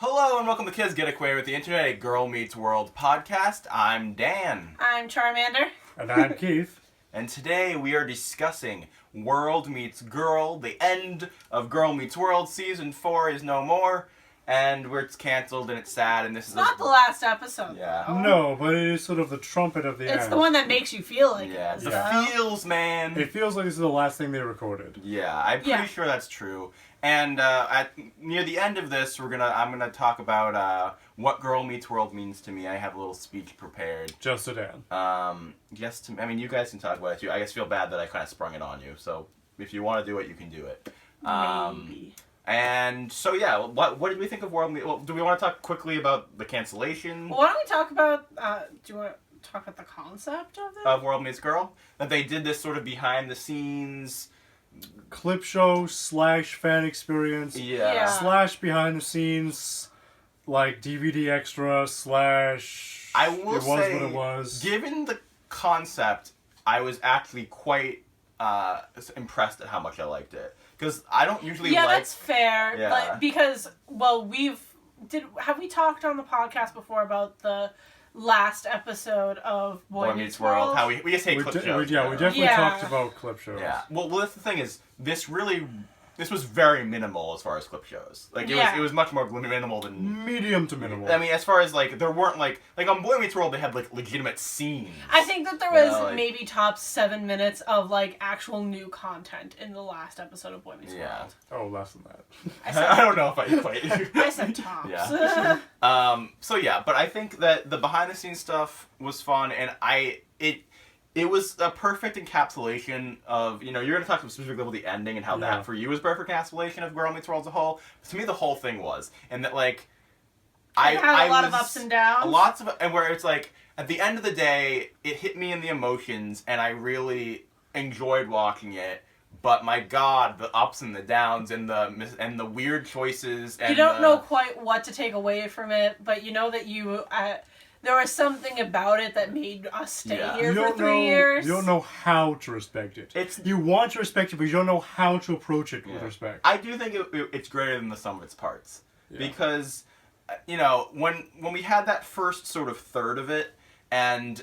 Hello and welcome to Kids Get Acquainted with the Internet, a Girl Meets World podcast. I'm Dan. I'm Charmander. And I'm Keith. And today we are discussing World Meets Girl. The end of Girl Meets World. Season 4 is no more. And it's canceled and it's sad. And this is Not the last episode. Yeah. Though. No, but it is sort of the trumpet of the end. It's the one that makes you feel like Yeah, it. the So. feels, man. It feels like this is the last thing they recorded. Yeah, I'm pretty sure that's true. And near the end of this, I'm gonna talk about what Girl Meets World means to me. I have a little speech prepared. Just to Dan. You guys can talk about it too. I just feel bad that I kind of sprung it on you. So if you want to do it, you can do it. Maybe. And so yeah, what did we think of World Meets? Well, do we want to talk quickly about the cancellation? Well, why don't we talk about? Do you want to talk about the concept of it? Of World Meets Girl? That they did this sort of behind the scenes Clip show / fan experience Yeah. / behind the scenes like DVD extra / I will it was say, what it was. Given the concept, I was actually quite impressed at how much I liked it. Because I don't usually Yeah, like... that's fair. Yeah. Like, because, well, have we talked on the podcast before about the last episode of Boy Meets World? How we just hate clip shows. We definitely Yeah. talked about clip shows. Yeah. Well, that's the thing is, this was very minimal as far as clip shows. Like, it was much more minimal than... Medium to minimal. I mean, as far as, like, there weren't, like on Boy Meets World, they had, like, legitimate scenes. I think that there was maybe top 7 minutes of, like, actual new content in the last episode of Boy Meets World. Oh, less than that. I don't know if I quite... I said tops. Yeah. But I think that the behind-the-scenes stuff was fun, and it was a perfect encapsulation of, you're going to talk specifically about the ending and how that for you was perfect encapsulation of Girl Meets World as a whole. But to me, the whole thing was. And that, like, I had a lot of ups and downs. Lots of, and where it's like, at the end of the day, it hit me in the emotions, and I really enjoyed watching it. But my God, the ups and the downs and the weird choices. And you don't know quite what to take away from it, but you know that there was something about it that made us stay here for 3 years. You don't know how to respect it. You want to respect it, but you don't know how to approach it with respect. I do think it's greater than the sum of its parts. Yeah. Because, when we had that first sort of third of it, and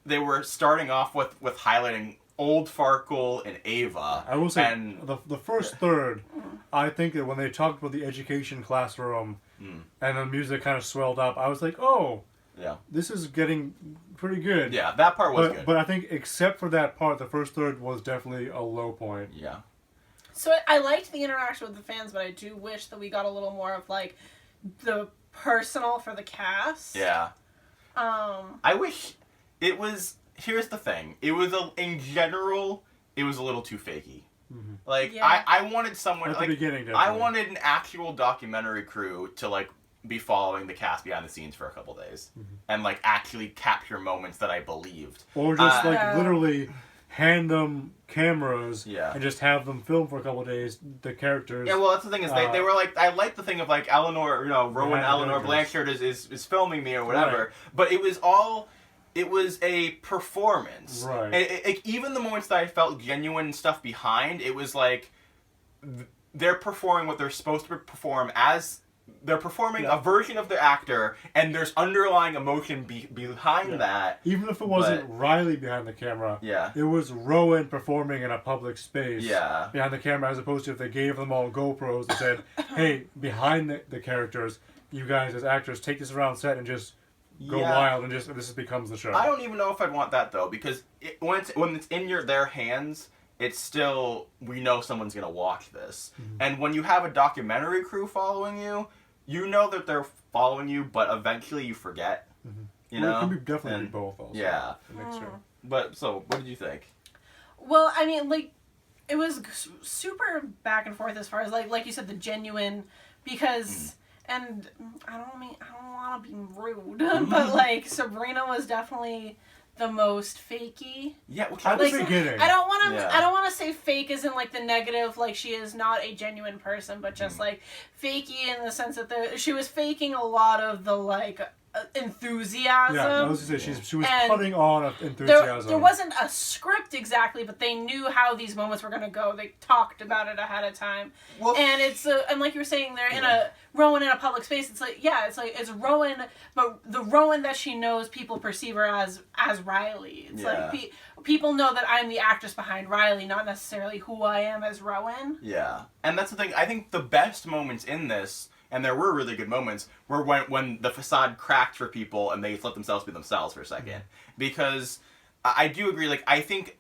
they were starting off with highlighting old Farkle and Ava. I will say, the first third, I think that when they talked about the education classroom and the music kind of swelled up, I was like, oh, this is getting pretty good. Yeah, that part was good. But I think except for that part, the first third was definitely a low point. Yeah. So I liked the interaction with the fans, but I do wish that we got a little more of, like, the personal for the cast. Yeah. I wish it was... Here's the thing. In general, it was a little too fakey. Mm-hmm. Like, I wanted someone... At the beginning, definitely. I wanted an actual documentary crew to, like, be following the cast behind the scenes for a couple days. Mm-hmm. And, like, actually capture moments that I believed. Or just, literally hand them cameras and just have them film for a couple of days, the characters. Yeah, well, that's the thing is, they were like... I like the thing of, like, Eleanor, Rowan Eleanor Blanchard is filming me or whatever. Right. But it was all... It was a performance. Right. Even the moments that I felt genuine stuff behind, it was like they're performing what they're supposed to perform as they're performing a version of the actor, and there's underlying emotion behind that. Even if it wasn't Riley behind the camera, it was Rowan performing in a public space behind the camera, as opposed to if they gave them all GoPros and said, hey, behind the characters, you guys as actors, take this around set and just... Go wild and this becomes the show. I don't even know if I'd want that though, because when it's in their hands, it's still, we know someone's gonna watch this. Mm-hmm. And when you have a documentary crew following you, you know that they're following you, but eventually you forget. Mm-hmm. It can definitely be both. Also, yeah. A mixture. But so, what did you think? Well, I mean, like, it was super back and forth as far as like you said, the genuine, because. And I don't want to be rude, but like Sabrina was definitely the most fakey. Yeah, at the beginning. I don't want to say fake as in like the negative, like she is not a genuine person, but just like fakey in the sense that she was faking a lot of the like enthusiasm. Yeah, I was gonna say she was putting on enthusiasm. There wasn't a script exactly, but they knew how these moments were gonna go. They talked about it ahead of time. Well, and it's and like you were saying, they're in a Rowan in a public space. It's like it's Rowan, but the Rowan that she knows people perceive her as Riley. It's like people know that I'm the actress behind Riley, not necessarily who I am as Rowan. Yeah, and that's the thing. I think the best moments in this. And there were really good moments were when the facade cracked for people and they let themselves be themselves for a second. Because I do agree, like, I think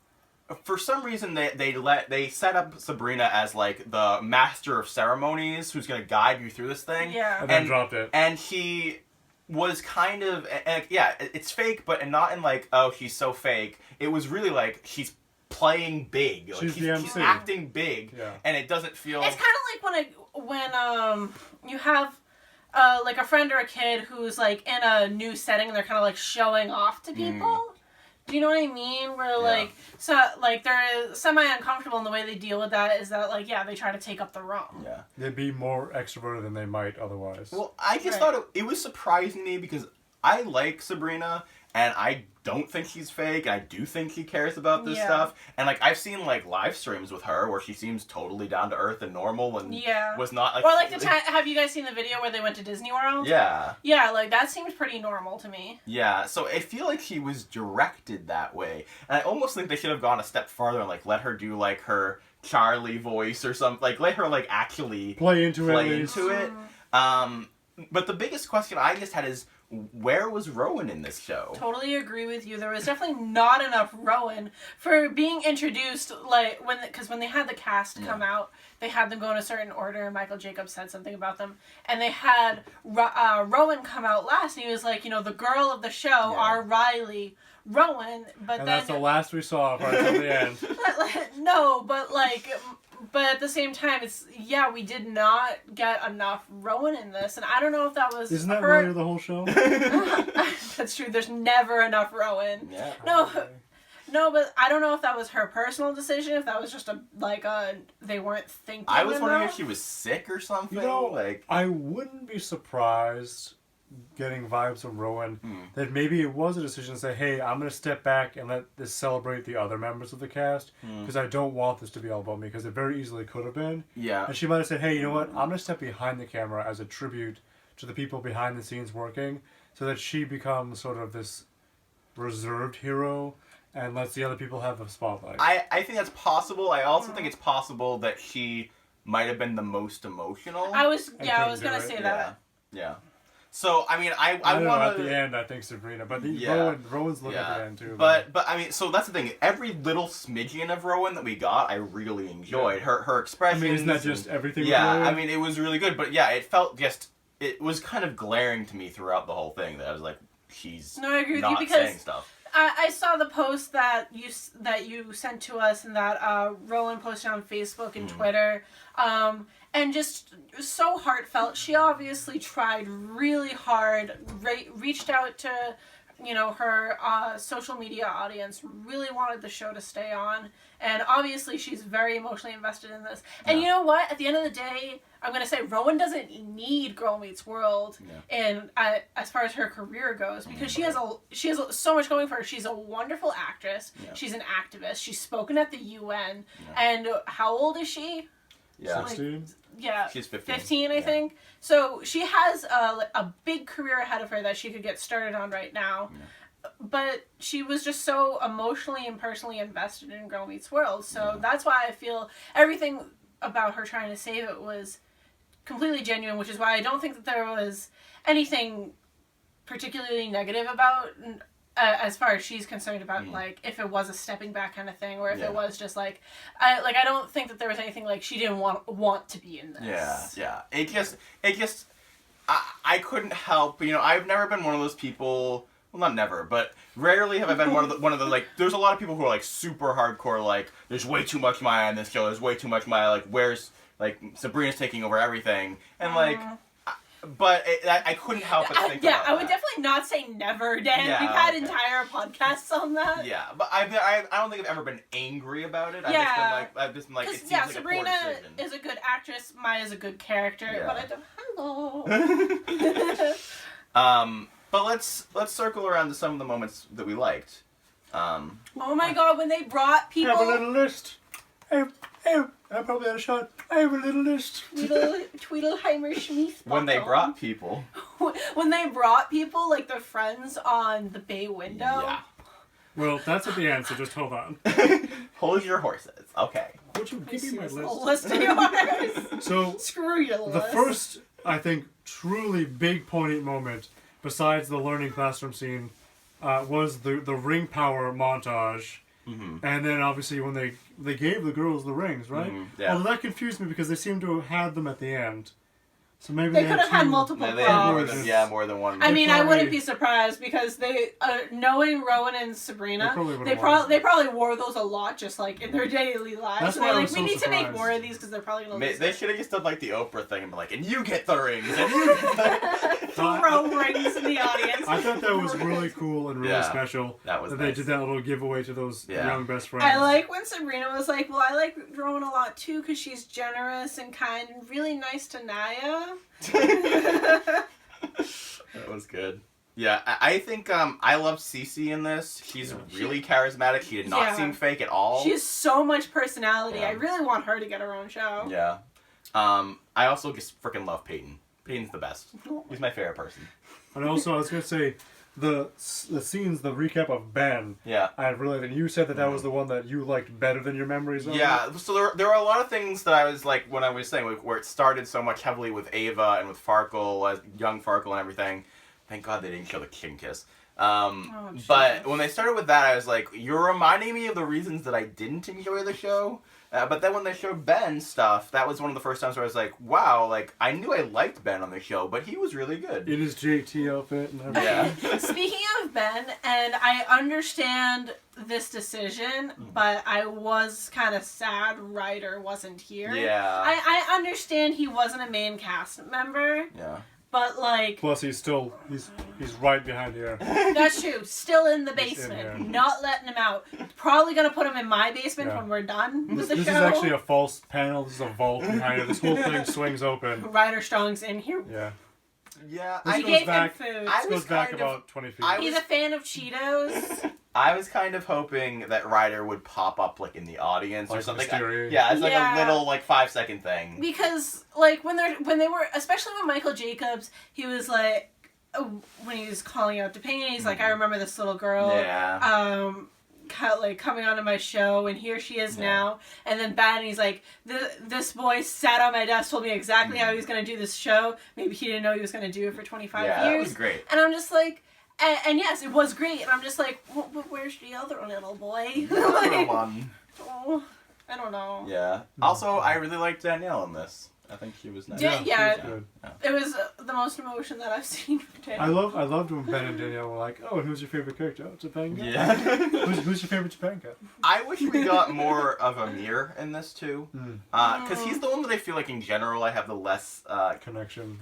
for some reason they set up Sabrina as, like, the master of ceremonies who's going to guide you through this thing. Yeah. And then dropped it. And he was kind of, it's fake, but not in, like, oh, he's so fake. It was really, like, he's playing big. Like, he's acting big, and it doesn't feel... It's kind of like when you have like a friend or a kid who's like in a new setting and they're kind of like showing off to people. Do you know what I mean? Where like they're semi-uncomfortable in the way they deal with that is that like they try to take up the role. Yeah, they'd be more extroverted than they might otherwise. Well, I just thought it was surprising to me because I like Sabrina. And I don't think she's fake. I do think she cares about this stuff. And, like, I've seen, like, live streams with her where she seems totally down to earth and normal and was not, like... Or, like, have you guys seen the video where they went to Disney World? Yeah. Yeah, like, that seems pretty normal to me. Yeah, so I feel like she was directed that way. And I almost think they should have gone a step farther and, like, let her do, like, her Charlie voice or something. Like, let her, like, actually... Play into it. But the biggest question I just had is... Where was Rowan in this show? Totally agree with you. There was definitely not enough Rowan for being introduced. Like when they had the cast come out, they had them go in a certain order. And Michael Jacobs said something about them, and they had Rowan come out last. And he was like, the girl of the show, our Riley. Rowan, but and that's the last we saw of her until the end. But at the same time, we did not get enough Rowan in this, and I don't know if that was. Isn't that really the whole show? That's true. There's never enough Rowan. Yeah. No, but I don't know if that was her personal decision. If that was just they weren't thinking. I was wondering if she was sick or something. I wouldn't be surprised. Getting vibes from Rowan that maybe it was a decision to say, hey, I'm going to step back and let this celebrate the other members of the cast because I don't want this to be all about me, because it very easily could have been. Yeah. And she might have said, hey, you know what, I'm going to step behind the camera as a tribute to the people behind the scenes working, so that she becomes sort of this reserved hero and lets the other people have the spotlight. I think that's possible. I also think it's possible that she might have been the most emotional. I was going to say that. Yeah. So, I mean, I don't want know, at the end, I think Sabrina, but Rowan's looking at the end, too. But, I mean, so that's the thing. Every little smidgen of Rowan that we got, I really enjoyed. Her expressions. I mean, isn't that just everything? Yeah, I mean, it was really good. But, it felt it was kind of glaring to me throughout the whole thing that I was like, she's I agree with not you because saying stuff. I saw the post that you sent to us and that Rowan posted on Facebook and Twitter. And just so heartfelt. She obviously tried really hard, reached out to, her social media audience, really wanted the show to stay on. And obviously she's very emotionally invested in this. And you know what? At the end of the day, I'm going to say Rowan doesn't need Girl Meets World and as far as her career goes, because she has so much going for her. She's a wonderful actress. Yeah. She's an activist. She's spoken at the UN. Yeah. And how old is she? Yeah. 16? Yeah. She's 15. 15, I think. So she has a big career ahead of her that she could get started on right now. Yeah. But she was just so emotionally and personally invested in Girl Meets World. So that's why I feel everything about her trying to save it was completely genuine, which is why I don't think that there was anything particularly negative about as far as she's concerned about, like, if it was a stepping back kind of thing, or if it was just, like, I don't think that there was anything, like, she didn't want to be in this. Yeah. It just, I couldn't help, I've never been one of those people, well, not never, but rarely have I been one of the, like, there's a lot of people who are, like, super hardcore, like, there's way too much Maya on this show, there's way too much Maya, like, where's, like, Sabrina's taking over everything, and, like... But I couldn't help but think about that. I would definitely not say never, Dan. We've had entire podcasts on that. Yeah, but I don't think I've ever been angry about it. I've just been like, it seems like Sabrina a poor decision. is a good actress. Maya's a good character. Yeah. But I don't... Hello. But let's circle around to some of the moments that we liked. Oh my god, when they brought people... I have a little list. I probably had a shot. I have a little list. Tweedleheimer Schmeath. When they brought people. When they brought people, like the friends on the bay window. Yeah. Well, that's at the end, so just hold on. Hold your horses. Okay. Would you give me my list? List of yours. So, screw your list. The first, I think, truly big poignant moment, besides the learning classroom scene, was the ring power montage. Mm-hmm. And then obviously when they gave the girls the rings, right? Mm-hmm. Yeah. Although that confused me because they seemed to have had them at the end. So maybe they could have had multiple props. More than one. I mean, I wouldn't be surprised because they, knowing Rowan and Sabrina, they probably wore those a lot, just like in their daily lives. That's so why they're I like, was we so need to make surprised. more of these because they're probably gonna lose. They should have just done like the Oprah thing and be like, and you get the rings, and you get the throw rings in the audience. I thought that was really cool and really special. That was that nice. They did that little giveaway to those young best friends. I like when Sabrina was like, well, I like Rowan a lot too because she's generous and kind and really nice to Naya. That was good. Yeah, I think I love Cece in this. She's really charismatic. She did not seem fake at all. She has so much personality. I really want her to get her own show. Yeah. I also just freaking love Peyton. Peyton's the best. He's my favorite person. And also, I was going to say, the scenes, the recap of Ben. Yeah. I realized, and you said that was the one that you liked better than your memories of. Yeah, so there were a lot of things that I was like, when I was saying, where it started so much heavily with Ava and with Farkle, young Farkle and everything. Thank God they didn't show the kissing kiss. But when they started with that, I was like, you're reminding me of the reasons that I didn't enjoy the show. But then when they showed Ben stuff, that was one of the first times where I was like, wow, like, I knew I liked Ben on the show, but he was really good. In his JT outfit and everything. Yeah. Speaking of Ben, and I understand this decision, but I was kind of sad Ryder wasn't here. Yeah. I understand he wasn't a main cast member. Yeah. But like, plus he's right behind here. That's true. Still in the basement, not letting him out. Probably gonna put him in my basement when we're done with the show. This is actually a false panel. This is a vault behind it. This whole thing swings open. Ryder Strong's in here. Yeah. Yeah. I gave him food. This goes back about 20 feet. He's a fan of Cheetos. I was kind of hoping that Ryder would pop up like in the audience or something. Yeah, it's like a little like 5-second thing. Because like when they were, especially when Michael Jacobs, he was like, when he was calling out Topanga, he's like, I remember this little girl. Yeah. Like coming onto my show, and here she is now. And then Bad, and he's like, this boy sat on my desk, told me exactly how he was going to do this show. Maybe he didn't know he was going to do it for 25 years. Yeah, that was great. And I'm just like, and yes, it was great. And I'm just like, well, where's the other little boy? The other one. Oh, I don't know. Yeah. Also, I really liked Danielle in this. I think she was nice. Yeah. Good. It was the most emotion that I've seen today. I loved when Ben and Danielle were like, oh, and who's your favorite character? Oh, Topanga. Yeah. who's your favorite Topanga? I wish we got more of Amir in this too, because he's the one that I feel like in general I have the less connection,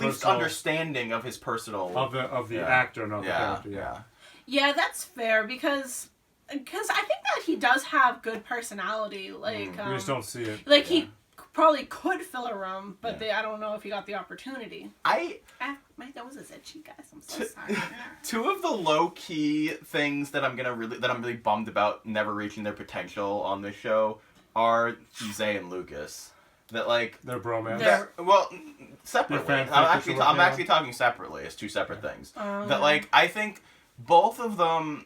least understanding of his personal of the actor, not the character. Yeah, that's fair because I think that he does have good personality. Like we just don't see it. Like he probably could fill a room, but I don't know if he got the opportunity. My nose is itchy, guys. I'm so sorry. Two of the low key things that I'm really bummed about never reaching their potential on this show are Zay and Lucas. That like they're bromance. Separately. I'm actually talking separately. It's two separate things. That like I think both of them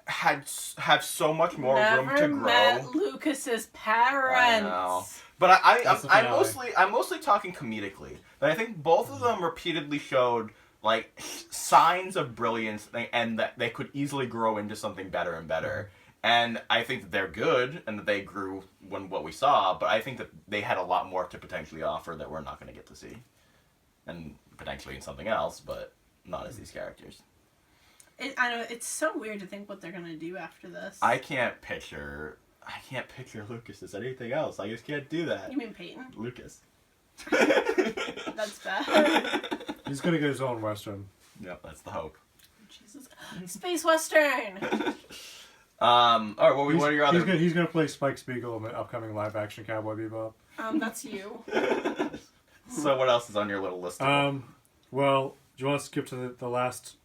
have so much more room to grow. Met Lucas's parents. I know. But I'm mostly talking comedically. But I think both of them repeatedly showed like signs of brilliance and that they could easily grow into something better and better. And I think that they're good and that they grew when what we saw, but I think that they had a lot more to potentially offer that we're not going to get to see. And potentially in something else, but not as these characters. I know, it's so weird to think what they're going to do after this. I can't picture Lucas as anything else. I just can't do that. You mean Peyton? Lucas. That's bad. He's gonna get his own Western. Yep, that's the hope. Jesus. Space Western! Alright, what are your other... He's gonna play Spike Spiegel in the upcoming live-action Cowboy Bebop. That's you. So what else is on your little list? Well, Do you want to skip to the last?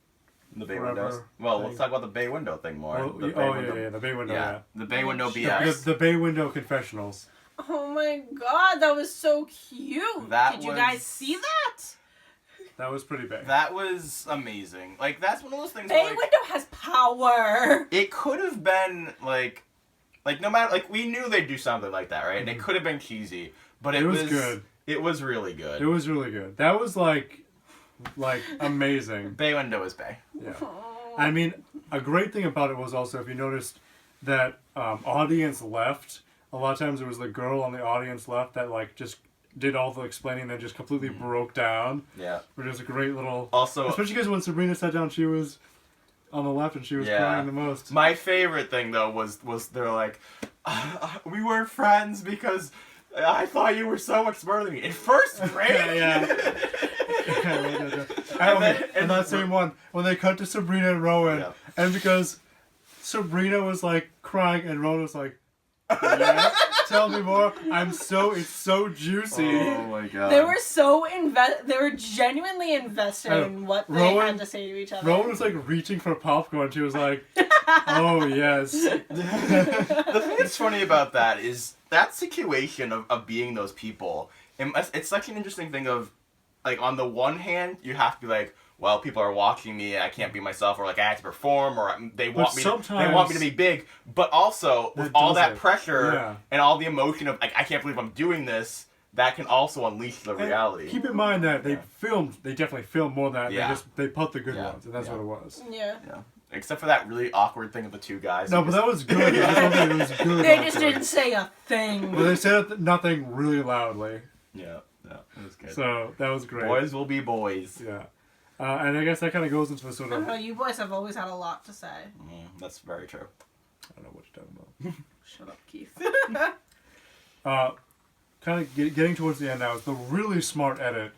The bay windows. Well, let's talk about the bay window thing more. Oh, the bay window. Yeah. The bay window BS. The bay window confessionals. Oh my god, that was so cute. Did you guys see that? That was pretty big. That was amazing. Like, that's one of those things. Bay window has power. It could have been like no matter, like, we knew they'd do something like that, right? And it could have been cheesy, but it was good. It was really good. It was really good. That was like amazing. Bay window is bay. Yeah. I mean, a great thing about it was also, if you noticed that audience left, a lot of times there was the girl on the audience left that like just did all the explaining and then just completely broke down. Yeah. Which was a great little... Also... Especially because when Sabrina sat down, she was on the left and she was crying the most. My favorite thing, though, was they're like, we were friends because I thought you were so much smarter than me. In first grade? Yeah. And that same one, when they cut to Sabrina and Rowan, and because Sabrina was like crying and Rowan was like, yes, tell me more. It's so juicy. Oh my god. They were they were genuinely invested in what they had to say to each other. Rowan was like reaching for popcorn. She was like, oh yes. The thing that's funny about that is that situation of being those people. It's such an interesting thing of, like, on the one hand, you have to be like, well, people are watching me, I can't be myself, or like I have to perform, or they want me to be big. But also, with all that pressure and all the emotion of like, I can't believe I'm doing this, that can also unleash the reality. Keep in mind that they definitely filmed more than that. Yeah. They put the good ones, and that's what it was. Yeah. Except for that really awkward thing of the two guys. No, but that was good. It was good. They just didn't say a thing. But they said nothing really loudly. Yeah, it was good. So that was great. Boys will be boys. Yeah. And I guess that kind of goes into the sort of... I don't know, you boys have always had a lot to say. That's very true. I don't know what you're talking about. Shut up, Keith. Kind of getting towards the end now is the really smart edit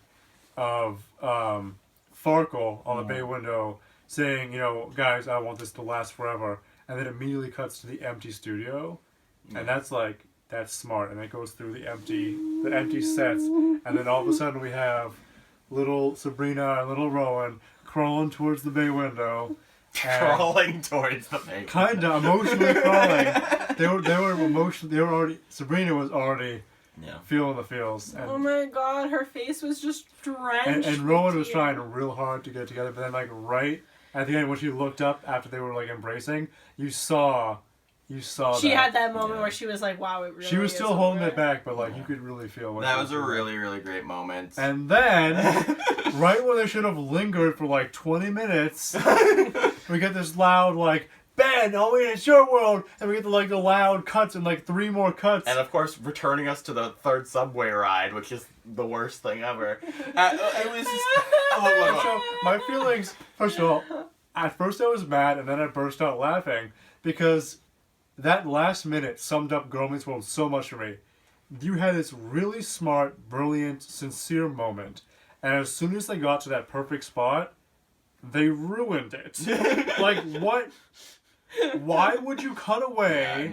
of Farkle on the bay window saying, you know, guys, I want this to last forever. And then immediately cuts to the empty studio. And that's smart. And it goes through the empty sets. And then all of a sudden we have little Sabrina and little Rowan crawling towards the bay window. Crawling towards the bay window. Kind of emotionally crawling. They were emotionally. They were already. Sabrina was already feeling the feels. And, oh my god, her face was just drenched. And Rowan was trying real hard to get together, but then like right at the end when she looked up after they were like embracing, you saw. She had that moment where she was like, wow, it really She was still holding it back, but like you could really feel what that was a really, really great moment. And then, right when they should have lingered for like 20 minutes, we get this loud like, Ben, only in your world, and we get the loud cuts and like 3 more cuts. And of course, returning us to the 3rd subway ride, which is the worst thing ever. It was just... So, my feelings, first of all, at first I was mad, and then I burst out laughing, because that last minute summed up Girl Meets World so much for me. You had this really smart, brilliant, sincere moment, and as soon as they got to that perfect spot, they ruined it. Like, what? Why would you cut away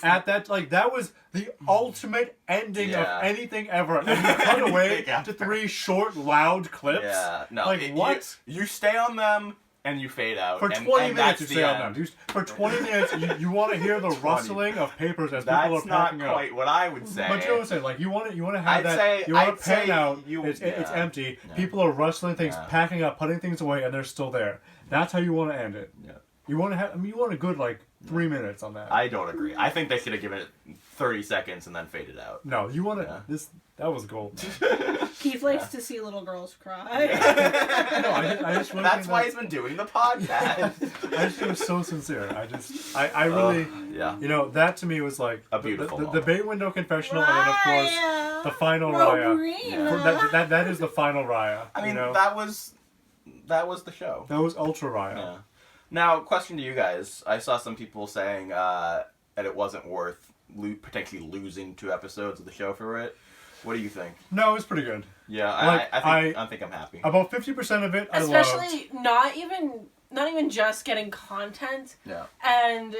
at that? Like, that was the ultimate ending of anything ever, and you cut away to 3 short, loud clips? Yeah, no. Like, what? You stay on them, and you fade out. For 20 minutes you stay on them. For 20 minutes you want to hear the rustling of papers as people are packing up. That's not quite what I would say. But you know what I'm saying? Like, you want to have that. You want to pan out. It's empty. Yeah. People are rustling things, packing up, putting things away, and they're still there. That's how you want to end it. Yeah. You want to have. I mean, you want a good 3 minutes on that. I don't agree. I think they should have given it 30 seconds and then faded out. No, you want to. That was gold. Keith likes to see little girls cry. I just really That's why he's been doing the podcast. I just was so sincere. I really, you know, that to me was like a beautiful the bay window confessional, and then of course the final Raya. That is the final Raya. I mean, you know? that was the show. That was Ultra Raya. Yeah. Now, question to you guys. I saw some people saying that it wasn't worth potentially losing 2 episodes of the show for it. What do you think? No, it was pretty good. Yeah, I think I'm happy. About 50% of it, I loved. Especially not even just getting content. Yeah. And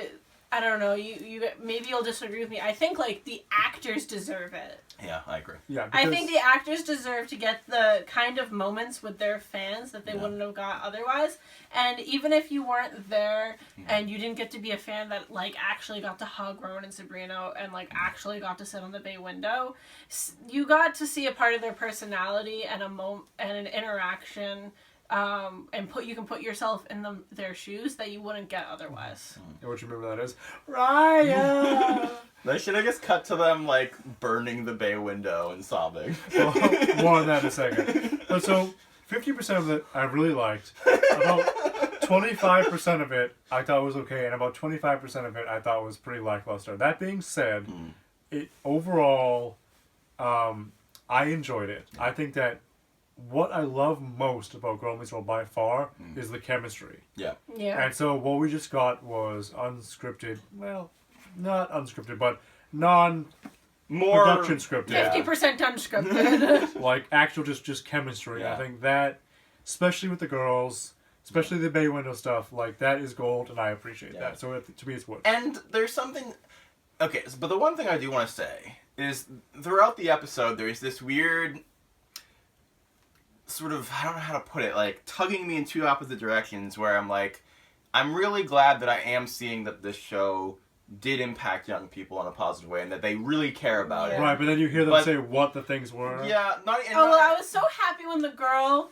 I don't know. You maybe you'll disagree with me. I think like the actors deserve it. Yeah, I agree. Yeah, I think the actors deserve to get the kind of moments with their fans that they wouldn't have got otherwise. And even if you weren't there and you didn't get to be a fan that like actually got to hug Rowan and Sabrina and like actually got to sit on the bay window, you got to see a part of their personality and and an interaction. And you can put yourself in their shoes that you wouldn't get otherwise. And what you remember that is Raya. They should have just cut to them like burning the bay window and sobbing. Well, more on that in a second. But so 50% of it I really liked. About 25% of it I thought was okay, and about 25% of it I thought was pretty lackluster. That being said, it overall, I enjoyed it. I think that what I love most about Girl Meets World by far is the chemistry. Yeah. Yeah. And so what we just got was unscripted, well, not unscripted, but non-production scripted. 50% unscripted. Like actual just chemistry. Yeah. I think that, especially with the girls, especially the bay window stuff, like that is gold, and I appreciate that. So to me, it's what. And there's something. Okay, but the one thing I do want to say is throughout the episode, there's this weird sort of, I don't know how to put it, like tugging me in two opposite directions where I'm like, I'm really glad that I am seeing that this show did impact young people in a positive way and that they really care about it. Right, but then you hear them say what the things were. Yeah, I was so happy when the girl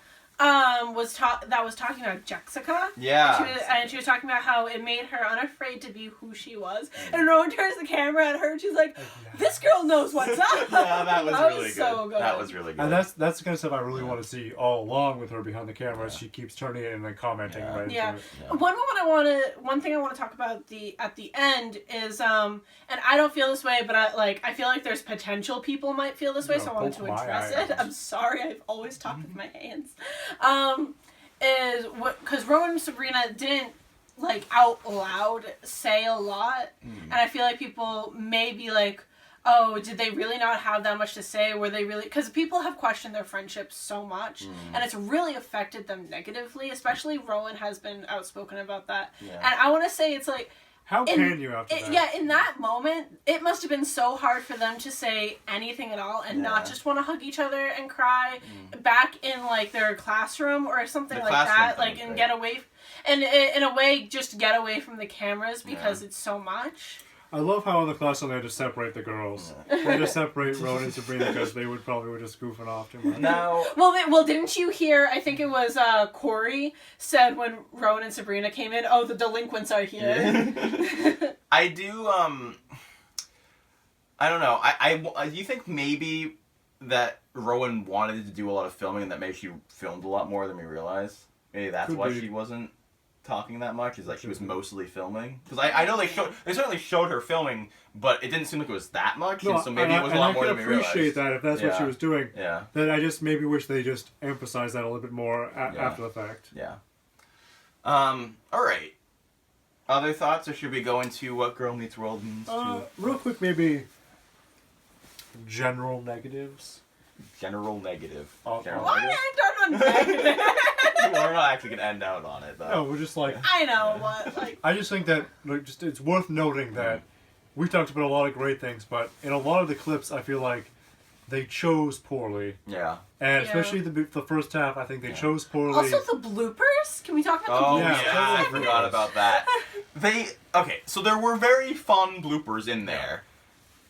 was talking about Jessica. Yeah. And she was talking about how it made her unafraid to be who she was. And Rowan turns the camera at her and she's like, this girl knows what's up. Yeah, that was really good. So good. That was really good. And that's the kind of stuff I really want to see all along with her behind the camera as she keeps turning it and then commenting right into it. Yeah. One thing I want to talk about at the end is and I don't feel this way, but I feel like there's potential people might feel this way, so I wanted to address it. I'm sorry, I've always talked with my hands. Is what, because Rowan and Sabrina didn't like out loud say a lot, and I feel like people may be like, oh, did they really not have that much to say? Were they really, because people have questioned their friendship so much, and it's really affected them negatively, especially Rowan has been outspoken about that, and I want to say it's like, how can you after that? Yeah, in that moment, it must have been so hard for them to say anything at all and not just want to hug each other and cry back in like their classroom or something like that, like and get away, and in a way just get away from the cameras because it's so much. I love how in the classroom they had to separate the girls. They had to separate Rowan and Sabrina because they would probably were just goofing off too much. No. Well, didn't you hear? I think it was Corey said when Rowan and Sabrina came in. Oh, the delinquents are here. Yeah. I do. I don't know. Do you think maybe that Rowan wanted to do a lot of filming and that maybe she filmed a lot more than we realized? Maybe that's why she wasn't talking that much, is like she was mostly filming, because I know they certainly showed her filming, but it didn't seem like it was that much, and so maybe it was a lot more than we realized. I appreciate that if that's what she was doing. Yeah. Then I just maybe wish they just emphasized that a little bit more after the fact. Yeah. All right. Other thoughts, or should we go into what Girl Meets World means to? Real quick, maybe general negatives. General negative. Why end on negative? We're not actually gonna end out on it, though. No, we're just like. I know, but like. I just think that it's worth noting that we talked about a lot of great things, but in a lot of the clips, I feel like they chose poorly. Yeah. And especially the first half, I think they chose poorly. Also, the bloopers. Can we talk about the bloopers? Yeah, I forgot about that. So there were very fun bloopers in there.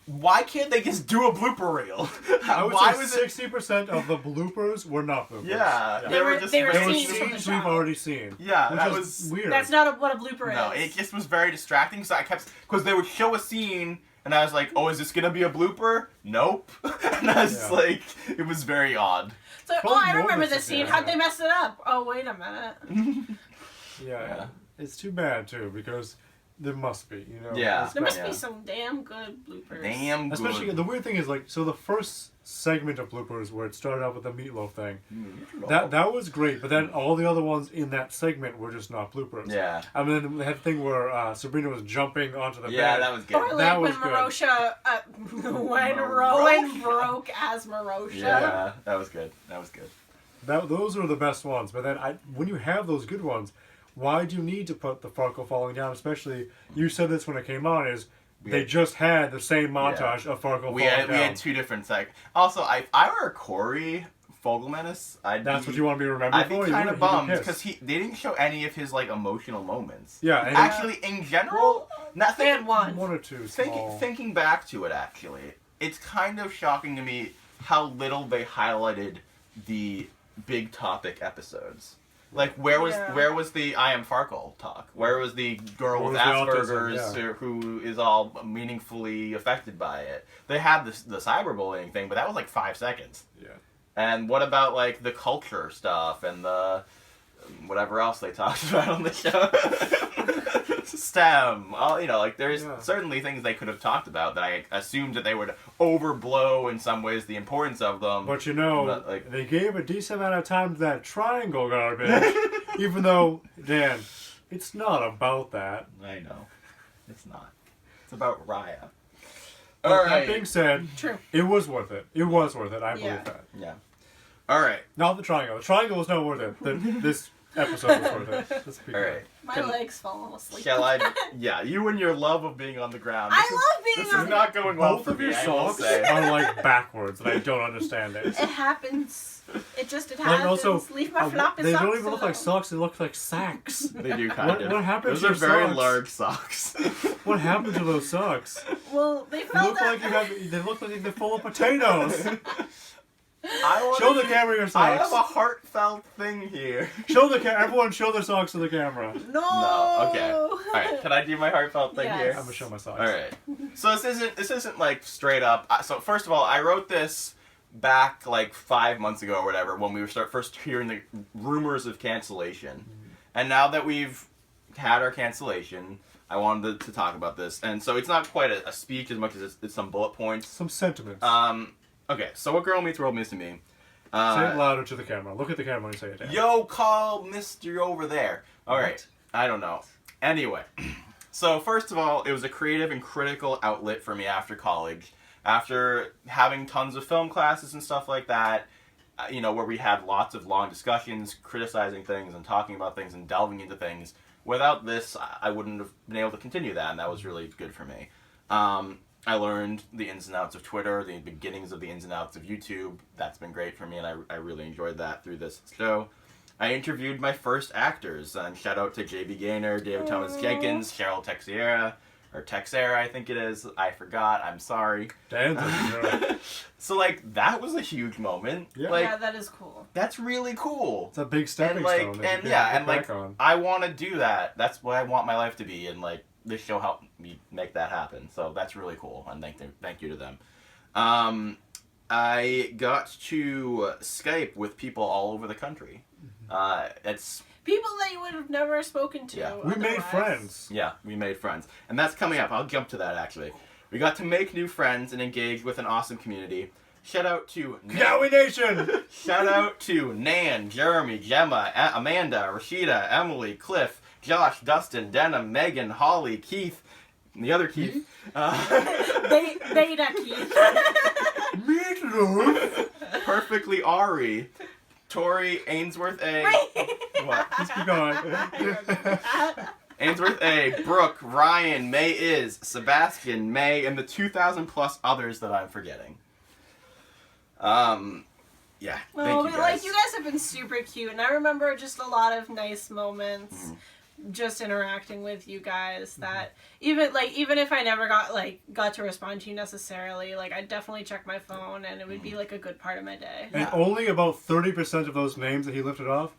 Why can't they just do a blooper reel? I would say 60% of the bloopers were not bloopers. Yeah. They were scenes we've already seen. Yeah, that was weird. That's not what a blooper is. No, it just was very distracting, so I kept, because they would show a scene, and I was like, oh, is this going to be a blooper? Nope. And I was like, it was very odd. So, I remember this scene. How'd they mess it up? Oh, wait a minute. Yeah. It's too bad, too, because there must be, Yeah. There must be some damn good bloopers. Damn good. Especially, the weird thing is, like, so the first segment of bloopers where it started out with the meatloaf thing, that was great, but then all the other ones in that segment were just not bloopers. Yeah. I mean, they had the thing where Sabrina was jumping onto the bed. Yeah, that was good. Or like when Marosha, when Rowan broke as Marosha. Yeah, that was good. Those are the best ones, but then when you have those good ones, why do you need to put the Farkle falling down? Especially, you said this when it came on, is they just had the same montage of Farkle falling down. We had two different Also, if I were Corey Fogelmanis, that's what you want to be remembered for? I'd be kind of bummed because they didn't show any of his like emotional moments. Yeah, and actually, in general, one or two. Thinking back to it, actually, it's kind of shocking to me how little they highlighted the big topic episodes. Like, where was the I am Farkle talk? Where was the girl with Asperger's who is all meaningfully affected by it? They had the cyberbullying thing, but that was like 5 seconds. Yeah. And what about, like, the culture stuff and the whatever else they talked about on the show? STEM. Like, there's certainly things they could have talked about that I assumed that they would overblow in some ways the importance of them. But they gave a decent amount of time to that triangle garbage, even though, Dan, it's not about that. I know. It's not. It's about Raya. But that being said, true. It was worth it. It was worth it. I believe that. Yeah. All right. Not the triangle. The triangle was not worth it. This episode was worth it. Let's be all right. My legs falling asleep. Shall I? Yeah, you and your love of being on the ground. I love being on the ground. This is not going well Both for of me, your I will socks say. are like backwards, and I don't understand it. It happens. It happens. Like also, Leave my floppy they socks don't even look alone. like socks. They look like sacks. They do kind of. What happened Those to your are very socks? large socks. What happened to those socks? Well, they They fell look down. they look like they're full of potatoes. Show Show the camera your I socks. have a heartfelt thing here. Show the everyone show their socks to the camera. No. Okay. All right. Can I do my heartfelt thing here? I'm gonna show my socks. All right. So this isn't like straight up. So first of all, I wrote this back like 5 months ago or whatever when we were first hearing the rumors of cancellation, and now that we've had our cancellation, I wanted to talk about this, and so it's not quite a speech as much as it's some bullet points, some sentiments. Okay, so what Girl Meets World means to me. Say it louder to the camera. Look at the camera when you say it. Dan. Yo, call Mr. over there. All right. I don't know. Anyway, so first of all, it was a creative and critical outlet for me after college. After having tons of film classes and stuff like that, where we had lots of long discussions, criticizing things and talking about things and delving into things. Without this, I wouldn't have been able to continue that, and that was really good for me. I learned the ins and outs of Twitter, the beginnings of the ins and outs of YouTube. That's been great for me, and I really enjoyed that through this show. I interviewed my first actors, and shout out to J.B. Gaynor, David Thomas Jenkins, Cheryl Texera, I think it is. I forgot. I'm sorry. Damn. So, that was a huge moment. Yeah, that is cool. That's really cool. It's a big stepping stone. I want to do that. That's what I want my life to be, and, this show helped me make that happen. So that's really cool, and thank you to them. I got to Skype with people all over the country. It's people that you would have never spoken to. Yeah. We made friends. Yeah, we made friends. And that's coming up. I'll jump to that, actually. We got to make new friends and engage with an awesome community. Shout out to Yowie Nation! Shout out to Nan, Jeremy, Gemma, Amanda, Rashida, Emily, Cliff, Josh, Dustin, Denham, Megan, Holly, Keith, and the other Keith. Beta Keith. Meatloaf. Perfectly Ari. Tori, Ainsworth A. What? Just keep going. Ainsworth A, Brooke, Ryan, May Is, Sebastian, May, and the 2,000 plus others that I'm forgetting. Yeah. Thank you guys. You guys have been super cute, and I remember just a lot of nice moments. Just interacting with you guys that even if I never got to respond to you necessarily, I'd definitely check my phone and it would be a good part of my day. And only about 30% of those names that he listed off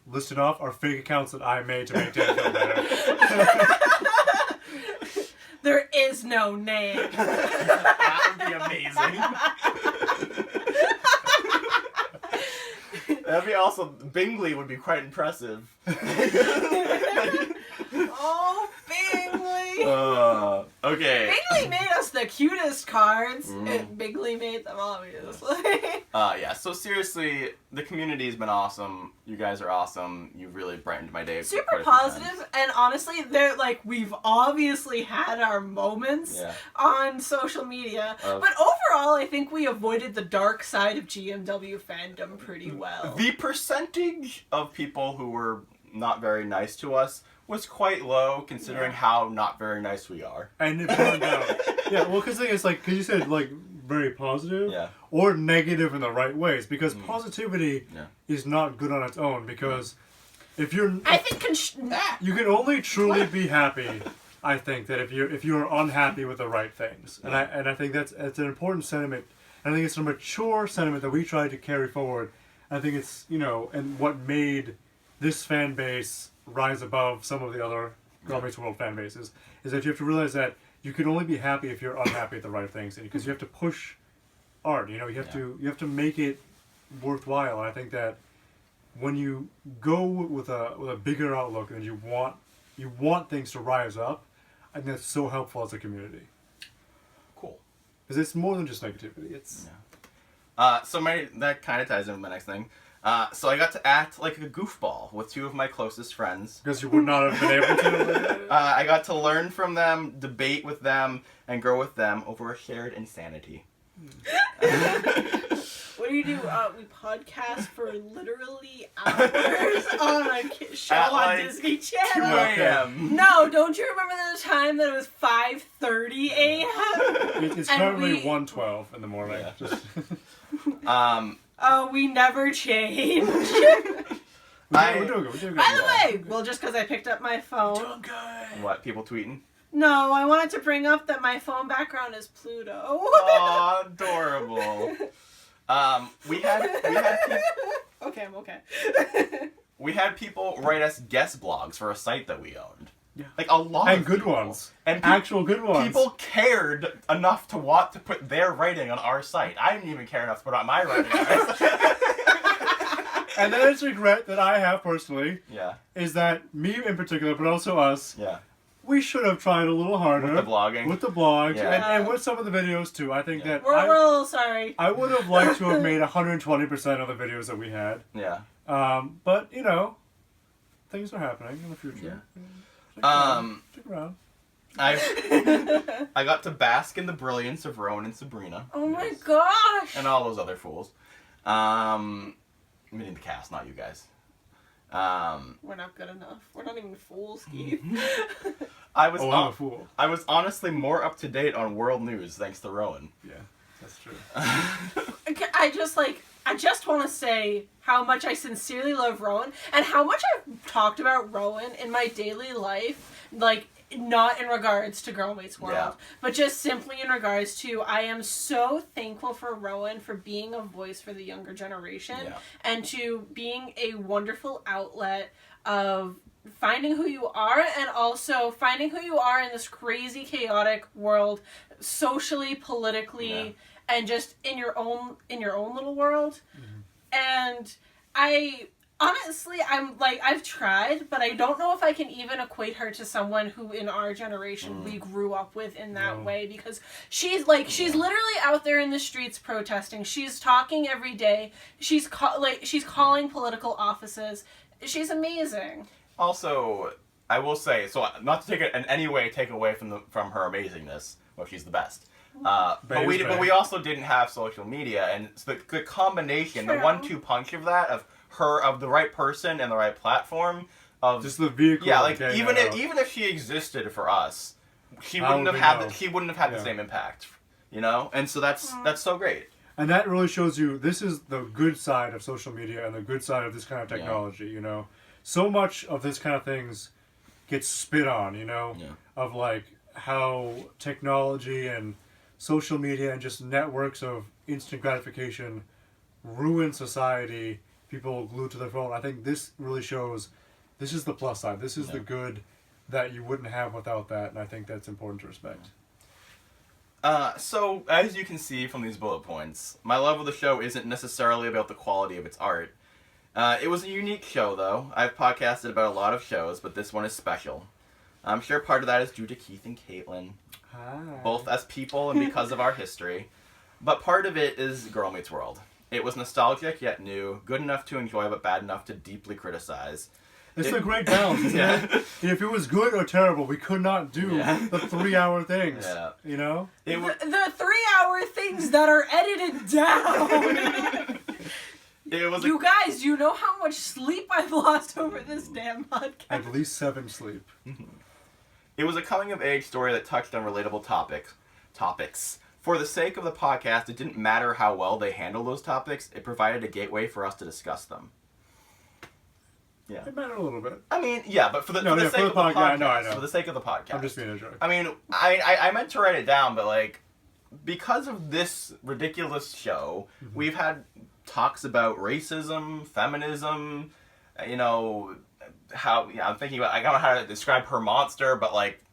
are fake accounts that I made to make Dan feel better. There is no name. That would be amazing. That'd be also Bingley would be quite impressive. Oh, Bingley! Okay. Bingley made us the cutest cards. And Bingley made them, obviously. Yeah, so seriously, the community's been awesome. You guys are awesome. You've really brightened my day. Super positive, and honestly, they're we've obviously had our moments on social media, but overall, I think we avoided the dark side of GMW fandom pretty well. The percentage of people who were not very nice to us was quite low considering how not very nice we are. And it burned out. Yeah, well, because it's like, because you said like very positive or negative in the right ways. Because positivity is not good on its own. Because if you're, I think you can only truly be happy. I think that if you're unhappy with the right things, and I think it's an important sentiment. And I think it's a mature sentiment that we try to carry forward. I think it's, you know, and what made this fan base rise above some of the other Girl Meets World fan bases is that you have to realize that you can only be happy if you're unhappy at the right things, because you have to push art. You know, you have to make it worthwhile. And I think that when you go with a bigger outlook and you want things to rise up, I think that's so helpful as a community. Cool. Because it's more than just negativity. It's so that kind of ties in with my next thing. So I got to act like a goofball with two of my closest friends. Because you would not have been able to. I got to learn from them, debate with them, and grow with them over a shared insanity. What do you do? We podcast for literally hours on a show on Disney Channel. 2 a.m. No, don't you remember the time that it was 5:30 a.m.? It's currently 1:12 in the morning. Yeah. Oh, we never change. We're doing good. By the way, well, just because I picked up my phone. Doing good. What, people tweeting? No, I wanted to bring up that my phone background is Pluto. Aw, adorable. We had people, Okay, I'm okay. we had people write us guest blogs for a site that we owned. Yeah. Like a lot and of good people. ones. And actual good ones. People cared enough to want to put their writing on our site. I didn't even care enough to put on my writing on our site. And then it's regret that I have personally. Yeah. Is that me in particular, but also us. Yeah. We should have tried a little harder. With the blogging. With the blogs. Yeah. And with some of the videos too. I think that we're a little sorry. I would have liked to have made 120% of the videos that we had. Yeah. But, you know, things are happening in the future. Yeah. Stick around. I got to bask in the brilliance of Rowan and Sabrina. Oh my gosh! And all those other fools. Meaning the cast, not you guys. We're not good enough. We're not even fools, Keith. I'm a fool. I was honestly more up to date on world news thanks to Rowan. Yeah, that's true. I just want to say how much I sincerely love Rowan and how much I've talked about Rowan in my daily life, like, not in regards to Girl Meets World, but just simply in regards to I am so thankful for Rowan for being a voice for the younger generation and to being a wonderful outlet of finding who you are and also finding who you are in this crazy, chaotic world, socially, politically, and just in your own little world. And honestly, I've tried, but I don't know if I can even equate her to someone who in our generation we grew up with in that way, because she's literally out there in the streets protesting. She's talking every day. She's calling political offices. She's amazing. Also, I will say, so not to take it in any way take away from her amazingness. Well, she's the best. But we also didn't have social media, and so the combination, the 1-2 punch of that, of the right person and the right platform, of just the vehicle. Yeah, like even if she existed for us, she wouldn't have had the same impact, you know. And so that's so great. And that really shows you this is the good side of social media and the good side of this kind of technology. You know, so much of this kind of things gets spit on. You know, of like how technology and social media and just networks of instant gratification ruin society. People glued to their phone. I think this really shows this is the plus side. This is the good that you wouldn't have without that, and I think that's important to respect. So, as you can see from these bullet points, my love of the show isn't necessarily about the quality of its art. It was a unique show, though. I've podcasted about a lot of shows, but this one is special. I'm sure part of that is due to Keith and Caitlin, both as people and because of our history. But part of it is Girl Meets World. It was nostalgic yet new, good enough to enjoy but bad enough to deeply criticize. It's a great balance, isn't it? If it was good or terrible, we could not do the 3-hour things, you know? The 3-hour things that are edited down. You guys, do you know how much sleep I've lost over this damn podcast? At least 7 sleep. It was a coming-of-age story that touched on relatable topics. For the sake of the podcast, it didn't matter how well they handled those topics. It provided a gateway for us to discuss them. Yeah. It mattered a little bit. I mean, yeah, but for the sake of the podcast. I know. For the sake of the podcast. I'm just being a jerk. I mean, I meant to write it down, but, like, because of this ridiculous show, we've had talks about racism, feminism, you know, how, I'm thinking about, I don't know how to describe her monster, but, like,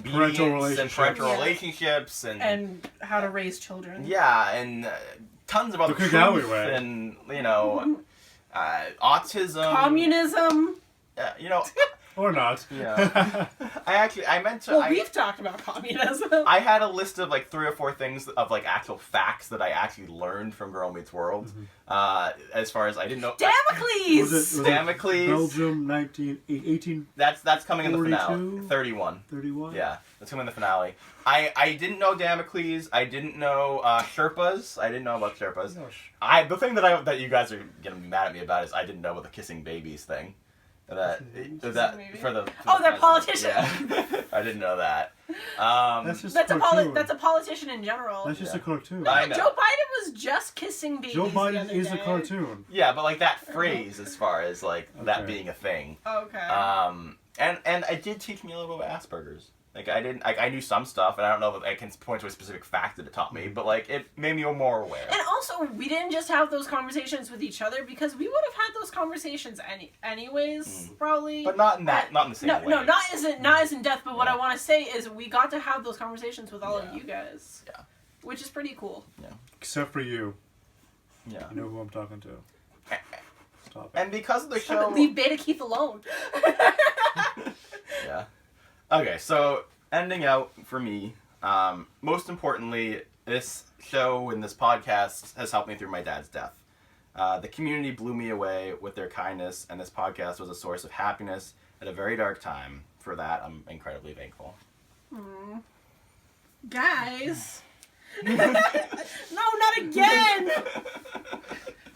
parental relationships and how to raise children. Yeah, and tons of other truth and, you know, autism. Communism. You know. Or not. Yeah. I meant to. Well, we've talked about communism. I had a list of like 3 or 4 things of like actual facts that I actually learned from Girl Meets World. As far as I didn't know. Damocles! Was it Damocles. Belgium 18. That's coming 42? in the finale. 31. 31? Yeah, that's coming in the finale. I didn't know Damocles. I didn't know Sherpas. I didn't know about Sherpas. The thing that you guys are gonna be mad at me about is I didn't know about the kissing babies thing. That for the they're politicians. Yeah. I didn't know that. That's a politician in general. That's just a cartoon. I know. Joe Biden was just kissing babies. Joe Biden the other is day. a cartoon. Yeah, but like that phrase, as far as like that being a thing. Okay. And it did teach me a little bit about Asperger's. Like I knew some stuff, and I don't know if I can point to a specific fact that it taught me, but like it made me more aware. And also, we didn't just have those conversations with each other because we would have had those conversations anyways, probably. But not in the same way. No, not as in depth. But what I want to say is we got to have those conversations with all of you guys. Yeah. Which is pretty cool. Yeah. Except for you. Yeah. You know who I'm talking to. Stop it. And because of the show, leave Beta Keith alone. Yeah. Okay, so ending out for me, most importantly, this show and this podcast has helped me through my dad's death. The community blew me away with their kindness, and this podcast was a source of happiness at a very dark time. For that, I'm incredibly thankful. Guys. No, not again!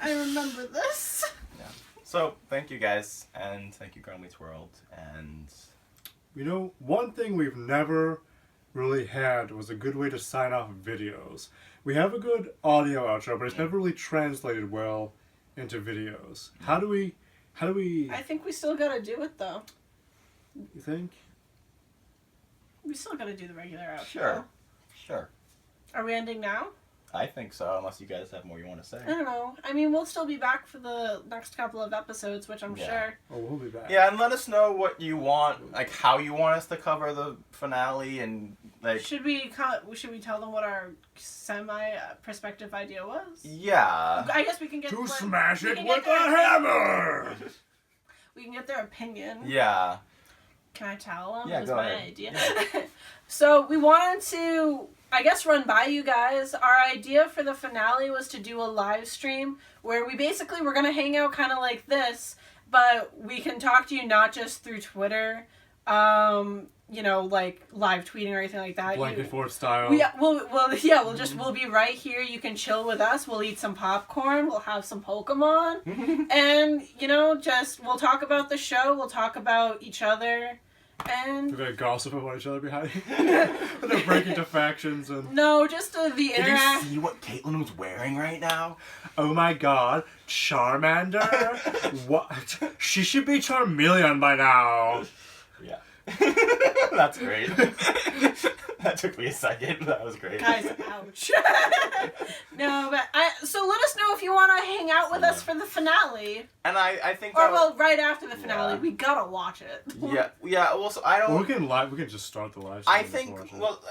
I remember this. Yeah. So, thank you guys, and thank you, Girl Meets World, and... You know, one thing we've never really had was a good way to sign off videos. We have a good audio outro, but it's never really translated well into videos. How do we... I think we still gotta do it, though. You think? We still gotta do the regular Sure. outro. Are we ending now? I think so, unless you guys have more you want to say. I don't know. I mean, we'll still be back for the next couple of episodes, which I'm sure. Oh, we'll be back. Yeah, and let us know what you want, like how you want us to cover the finale, and like. Should we tell them what our semi-perspective idea was? Yeah. I guess we can get. Smash it with a hammer. We can get their opinion. Yeah. Can I tell them? Yeah, It was go my ahead. idea. Yeah. So we wanted to, I guess, run by you guys. Our idea for the finale was to do a live stream where we basically were going to hang out kind of like this, but we can talk to you not just through Twitter, you know, like live tweeting or anything like that. Blanket Fort style. We'll be right here. You can chill with us. We'll eat some popcorn. We'll have some Pokemon. And, you know, we'll talk about the show. We'll talk about each other. And we're gonna gossip about each other behind you. They're breaking into factions and... No, just the interact. Did you see what Caitlin was wearing right now? Oh my god, Charmander? What? She should be Charmeleon by now. Yeah. That's great. That took me a second. That was great. Guys, ouch. No, but so let us know if you want to hang out with us for the finale. And I think right after the finale. We gotta watch it. Yeah. Well, so I don't... Well, we can just start the live stream. I think,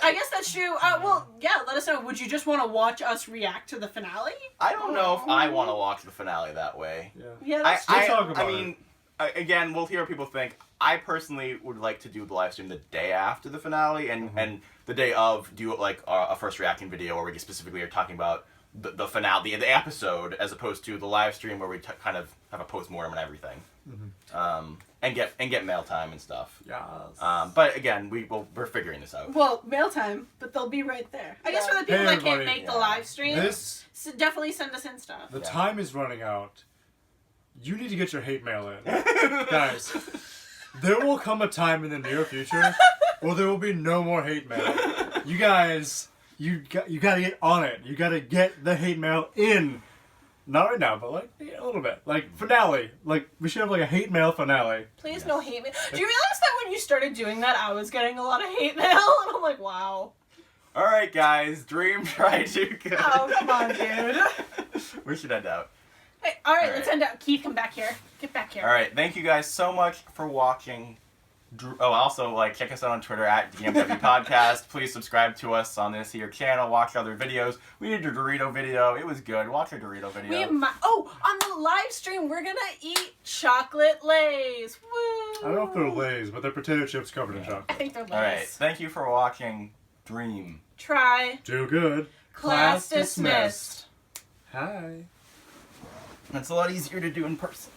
I guess that's true. Let us know. Would you just want to watch us react to the finale? I don't know if I want to watch the finale that way. Yeah, that's true. We'll talk about it. Again, we'll hear what people think. I personally would like to do the live stream the day after the finale, and the day of do like a first reacting video where we specifically are talking about the finale, the episode, as opposed to the live stream where we kind of have a post-mortem and everything. And get mail time and stuff. Yes. But again, we're figuring this out. Well, mail time, but they'll be right there. I guess for the people that can't make the live stream, definitely send us in stuff. The time is running out. You need to get your hate mail in. Guys, there will come a time in the near future where there will be no more hate mail. You guys, you gotta get on it. You gotta get the hate mail in. Not right now, but like a little bit. Like finale. Like we should have like a hate mail finale. Please no hate mail. Do you realize that when you started doing that, I was getting a lot of hate mail, and I'm like, wow. All right, guys, Dream tried to. Oh, come on, dude. We should end out. Hey, all right, let's end out. Keith, come back here. Get back here. All right, thank you guys so much for watching. Also, check us out on Twitter at DMW Podcast. Please subscribe to us on this here channel. Watch other videos. We did your Dorito video. It was good. Watch our Dorito video. On the live stream, we're gonna eat chocolate Lays. Woo! I don't know if they're Lays, but they're potato chips covered in chocolate. I think they're Lays. All right, thank you for watching. Dream. Try. Do good. Class dismissed. Hi. That's a lot easier to do in person.